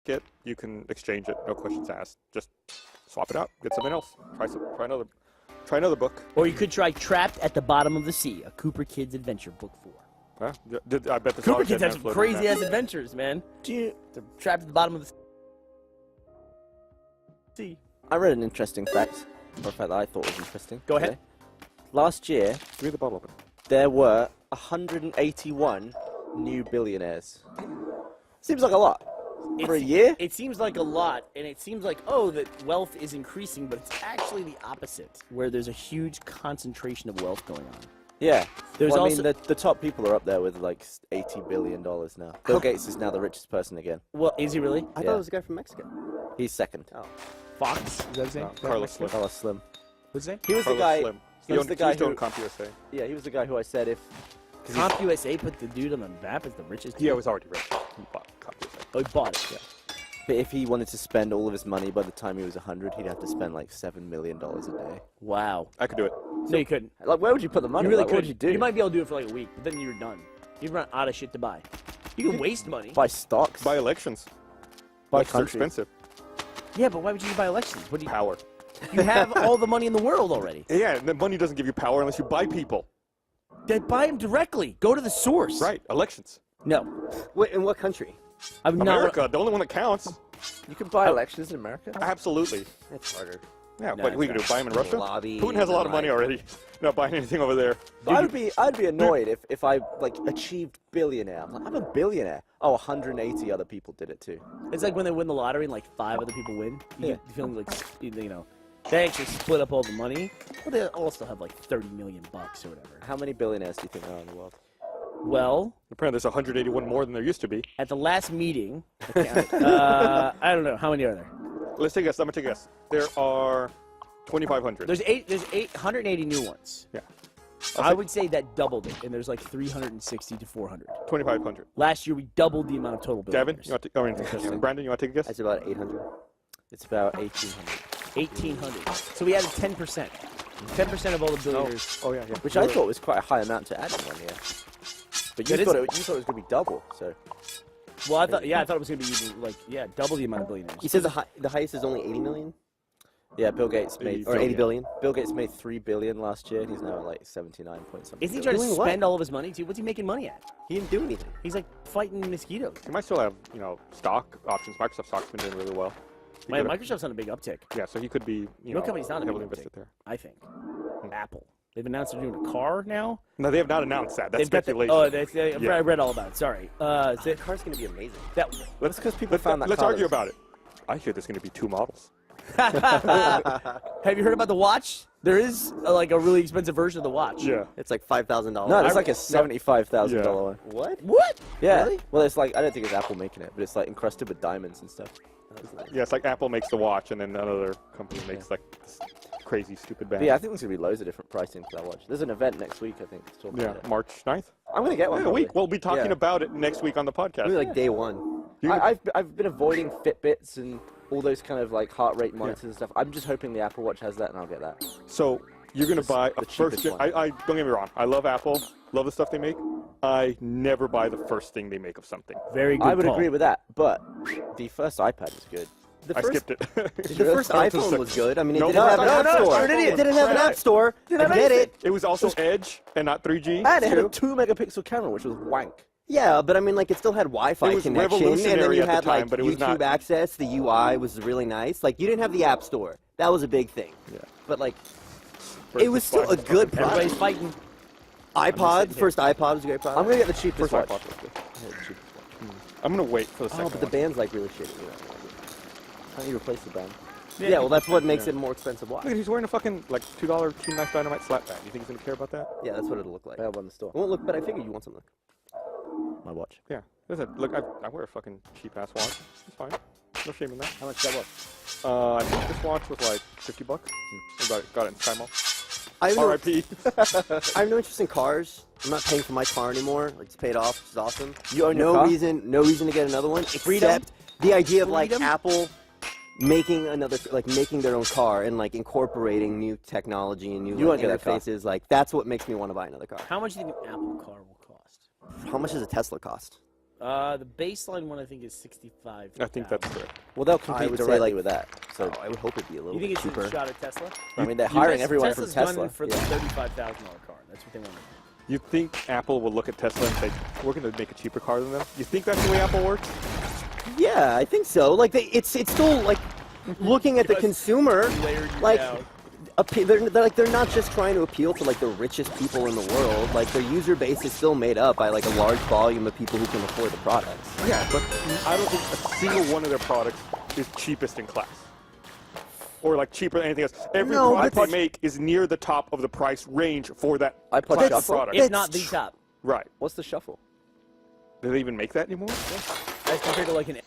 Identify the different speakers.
Speaker 1: it, you can exchange it, no questions asked. Just swap it out, get something else. Try another book.
Speaker 2: Or you could try Trapped at the Bottom of the Sea, a Cooper Kids adventure book 4.
Speaker 1: I bet the
Speaker 2: Cooper Kids have some crazy ass adventures, man. They're trapped at the bottom of the sea.
Speaker 3: I read an interesting fact, or a fact that I thought was interesting.
Speaker 2: Go ahead.
Speaker 3: Today. Last year,
Speaker 1: Give me the bottle open.
Speaker 3: there were 181 new billionaires. Seems like a lot. For a year?
Speaker 2: It seems like a lot, and it seems like, oh, that wealth is increasing, but it's actually the opposite, where there's a huge concentration of wealth going on.
Speaker 3: Yeah.
Speaker 2: There's
Speaker 3: well, I
Speaker 2: also-
Speaker 3: mean, the top people are up there with like $80 billion now. Bill Gates is now the richest person again.
Speaker 2: Well, is he really?
Speaker 4: I thought it was a guy from Mexico.
Speaker 3: He's second.
Speaker 4: Oh.
Speaker 2: Fox? Is that his name?
Speaker 1: Carlos Slim.
Speaker 3: Carlos Slim.
Speaker 2: What's his name?
Speaker 3: He was
Speaker 1: Carlos
Speaker 3: the guy.
Speaker 1: Slim.
Speaker 3: He was the guy
Speaker 1: He's doing
Speaker 3: who.
Speaker 1: CompUSA.
Speaker 3: Yeah, he was the guy who I said if.
Speaker 2: CompUSA put the dude on the map as the richest.
Speaker 1: Yeah, it was already rich. He bought CompUSA.
Speaker 2: Oh, he bought it. Yeah.
Speaker 3: But if he wanted to spend all of his money by the time he was 100, he'd have to spend like $7 million a day.
Speaker 2: Wow.
Speaker 1: I could do it.
Speaker 2: No, you couldn't.
Speaker 3: Like, where would you put the money?
Speaker 2: You really
Speaker 3: like,
Speaker 2: could.
Speaker 3: what would you do?
Speaker 2: You might be able to do it for like a week, but then you're done. You'd run out of shit to buy. You can waste money.
Speaker 3: buy stocks.
Speaker 1: Buy elections.
Speaker 3: Buy
Speaker 1: Elections are
Speaker 3: countries.
Speaker 1: expensive.
Speaker 2: Yeah, but why would you buy elections? What do you?
Speaker 1: Power.
Speaker 2: You have all the money in the world already.
Speaker 1: Yeah, and the money doesn't give you power unless you buy people.
Speaker 2: Then buy them directly. Go to the source.
Speaker 1: Right, elections.
Speaker 2: No,
Speaker 4: Wait, in what country?
Speaker 2: I'm
Speaker 1: America, the only one that counts.
Speaker 3: You can buy elections in America?
Speaker 1: Absolutely.
Speaker 4: That's harder.
Speaker 1: Yeah,
Speaker 2: No,
Speaker 1: what we can do? Buy them in Russia?
Speaker 4: Lobby,
Speaker 1: Putin has a lot of money
Speaker 4: like-
Speaker 1: already. Not buying anything over there.
Speaker 3: I'd be annoyed if I like achieved billionaire. I'm like, I'm a billionaire. Oh, 180 other people did it too.
Speaker 2: It's like when they win the lottery and like 5 other people win. You
Speaker 3: Yeah.
Speaker 2: get the feeling like, you know, they actually split up all the money, but they all still have like 30 million bucks or whatever.
Speaker 3: How many billionaires do you think there are in the world?
Speaker 2: Well,
Speaker 1: Apparently there's 181 more than there used to be.
Speaker 2: at the last meeting, I don't know how many are there.
Speaker 1: Let's take a guess. I'm going to take a guess. There are 2,500.
Speaker 2: There's 880 new ones.
Speaker 1: Yeah.
Speaker 2: I would say that doubled it, and there's like 360 to 400.
Speaker 1: 2,500.
Speaker 2: Last year we doubled the amount of total
Speaker 1: Devin,
Speaker 2: billionaires.
Speaker 1: you want to, Brandon, you want to take a guess?
Speaker 4: That's about 800.
Speaker 3: It's about 1,800.
Speaker 2: 1,800. So we added 10%. 10% of all the billionaires.
Speaker 1: Oh, yeah.
Speaker 3: Which I thought was quite a high amount to add in 1 year. But you
Speaker 2: That
Speaker 3: thought
Speaker 2: is-
Speaker 3: it was going to be double. So
Speaker 2: Well, I thought it was going to be even, like, double the amount of billionaires.
Speaker 4: You said the highest is only 80 million?
Speaker 3: yeah, Bill Gates made
Speaker 4: Or 80 billion?
Speaker 3: Bill Gates made $3 billion last year, and he's now at like 79 point something.
Speaker 2: Isn't he trying to
Speaker 4: Doing what?
Speaker 2: spend all of his money, too? What's he making money at?
Speaker 4: He didn't do anything.
Speaker 2: He's like fighting mosquitoes.
Speaker 1: You might still have, stock options. Microsoft stock's been doing really well. He
Speaker 2: Man,
Speaker 1: could-
Speaker 2: Microsoft's on a big uptick.
Speaker 1: Yeah, so he could be,
Speaker 2: No company's not on a
Speaker 1: heavily
Speaker 2: big
Speaker 1: invested
Speaker 2: uptick,
Speaker 1: there.
Speaker 2: I think. Apple. They've announced they're doing a car now.
Speaker 1: No, they have not announced that. That's
Speaker 2: They've got
Speaker 1: speculation.
Speaker 2: I read all about it. Sorry.
Speaker 4: The car's going to be amazing.
Speaker 2: That,
Speaker 3: That's because people found that.
Speaker 1: Let's
Speaker 3: car
Speaker 1: argue
Speaker 3: was-
Speaker 1: about it. I hear there's going to be 2 models.
Speaker 2: have you heard about the watch? There is like a really expensive version of the watch.
Speaker 1: Yeah.
Speaker 4: It's like $5,000.
Speaker 3: No, it's like a $75,000 one.
Speaker 4: What?
Speaker 2: What?
Speaker 3: Yeah.
Speaker 4: Really?
Speaker 3: Well, it's like I don't think it's Apple making it, but it's like encrusted with diamonds and stuff.
Speaker 1: Yeah, it's like Apple makes the watch, and then another company makes like this crazy, stupid band.
Speaker 3: But yeah, I think there's gonna be loads of different pricing for that watch. There's an event next week, I think. To talk
Speaker 1: Yeah,
Speaker 3: about it.
Speaker 1: March 9th.
Speaker 4: I'm going to get one.
Speaker 1: Yeah, a
Speaker 4: probably.
Speaker 1: week. We'll be talking
Speaker 3: Yeah.
Speaker 1: about it next week on the podcast.
Speaker 4: Maybe like day one.
Speaker 3: I've been avoiding Fitbits and all those kind of like heart rate monitors and stuff. I'm just hoping the Apple Watch has that, and I'll get that.
Speaker 1: So you're going to buy a
Speaker 3: the
Speaker 1: first.
Speaker 3: cheapest one.
Speaker 1: I don't get me wrong. I love Apple. Love the stuff they make. I never buy the first thing they make of something.
Speaker 2: Very good
Speaker 3: I would
Speaker 2: call.
Speaker 3: agree with that, but the first iPad was good.
Speaker 4: The
Speaker 1: I
Speaker 4: first,
Speaker 1: skipped it.
Speaker 4: the first iPhone was good. I mean, it
Speaker 1: No,
Speaker 4: didn't
Speaker 1: no,
Speaker 4: have an
Speaker 1: no,
Speaker 4: app
Speaker 1: no,
Speaker 4: store.
Speaker 1: you're an idiot.
Speaker 4: It didn't have an app store. I get it.
Speaker 1: It was also Edge and not 3G.
Speaker 3: And it had a
Speaker 1: too.
Speaker 3: 2-megapixel camera, which was wank.
Speaker 4: Yeah, but I mean, like, it still had Wi-Fi
Speaker 1: It was
Speaker 4: connection, and then
Speaker 1: revolutionary
Speaker 4: you
Speaker 1: at the
Speaker 4: had
Speaker 1: time,
Speaker 4: like
Speaker 1: but it was
Speaker 4: YouTube
Speaker 1: not-
Speaker 4: access. The UI was really nice. Like, you didn't have the App Store. That was a big thing.
Speaker 1: Yeah.
Speaker 4: But like, it was still a good
Speaker 2: Everybody's
Speaker 4: product.
Speaker 2: fighting.
Speaker 4: iPod, the first iPod was a great product.
Speaker 3: I'm gonna get the cheapest
Speaker 1: First
Speaker 3: watch.
Speaker 1: iPod was good. I'm going to wait for the second
Speaker 4: Oh, but the
Speaker 1: one.
Speaker 4: band's like really shitty.
Speaker 3: How do you replace the band?
Speaker 4: Yeah, well, that's what makes it a more expensive watch.
Speaker 1: Look, he's wearing a fucking like $2 Team Nice Dynamite slap band. You think he's going to care about that?
Speaker 4: Yeah, that's what it'll look like.
Speaker 3: I have one in the store.
Speaker 4: It won't look, but I figure you want something.
Speaker 3: My watch.
Speaker 1: Yeah. Listen, look, I wear a fucking cheap ass watch. It's fine. No shame in that.
Speaker 3: How much that watch?
Speaker 1: I think this watch was like $50. Got it in Sky Mall.
Speaker 4: I have, no,
Speaker 1: R.I.P.
Speaker 4: I have no interest in cars. I'm not paying for my car anymore. Like, it's paid off, which is awesome.
Speaker 3: You own your
Speaker 4: no
Speaker 3: car?
Speaker 4: reason to get another one.
Speaker 2: Freedom?
Speaker 4: Except the idea of like
Speaker 2: Freedom?
Speaker 4: Apple making another, like making their own car and like incorporating new technology and new
Speaker 3: You
Speaker 4: like,
Speaker 3: won't get that car.
Speaker 4: interfaces. Like, that's what makes me want to buy another car.
Speaker 2: How much do you think an Apple car will cost?
Speaker 4: How much does a Tesla cost?
Speaker 2: The baseline one I think is 65.
Speaker 1: I think that's correct.
Speaker 4: Well, they'll
Speaker 3: I
Speaker 4: compete
Speaker 3: would say,
Speaker 4: directly
Speaker 3: like-
Speaker 4: with that. So I would hope it'd be a little
Speaker 2: You think
Speaker 4: bit
Speaker 2: it's
Speaker 4: cheaper.
Speaker 2: a shot at Tesla?
Speaker 3: I mean, they're hiring everyone from
Speaker 2: Tesla's
Speaker 3: Tesla.
Speaker 2: gunning for the
Speaker 3: Yeah.
Speaker 2: $35,000 car. That's what they want to do.
Speaker 1: You think Apple will look at Tesla and say, we're going to make a cheaper car than them? You think that's the way Apple works?
Speaker 4: Yeah, I think so. Like it's still like looking at the
Speaker 2: Just
Speaker 4: consumer.
Speaker 2: Layered you
Speaker 4: Like
Speaker 2: down.
Speaker 4: they're not just trying to appeal to like the richest people in the world. Like their user base is still made up by like a large volume of people who can afford the products.
Speaker 1: Yeah, but I don't think a single one of their products is cheapest in class. Or like cheaper than anything else. Every
Speaker 4: No,
Speaker 1: product
Speaker 4: but-
Speaker 1: they make is near the top of the price range for that
Speaker 3: iPod
Speaker 1: class of
Speaker 3: Shuffle?
Speaker 1: product.
Speaker 2: If not the top.
Speaker 1: Right.
Speaker 3: What's the shuffle?
Speaker 1: Do they even make that anymore?
Speaker 2: As compared to like an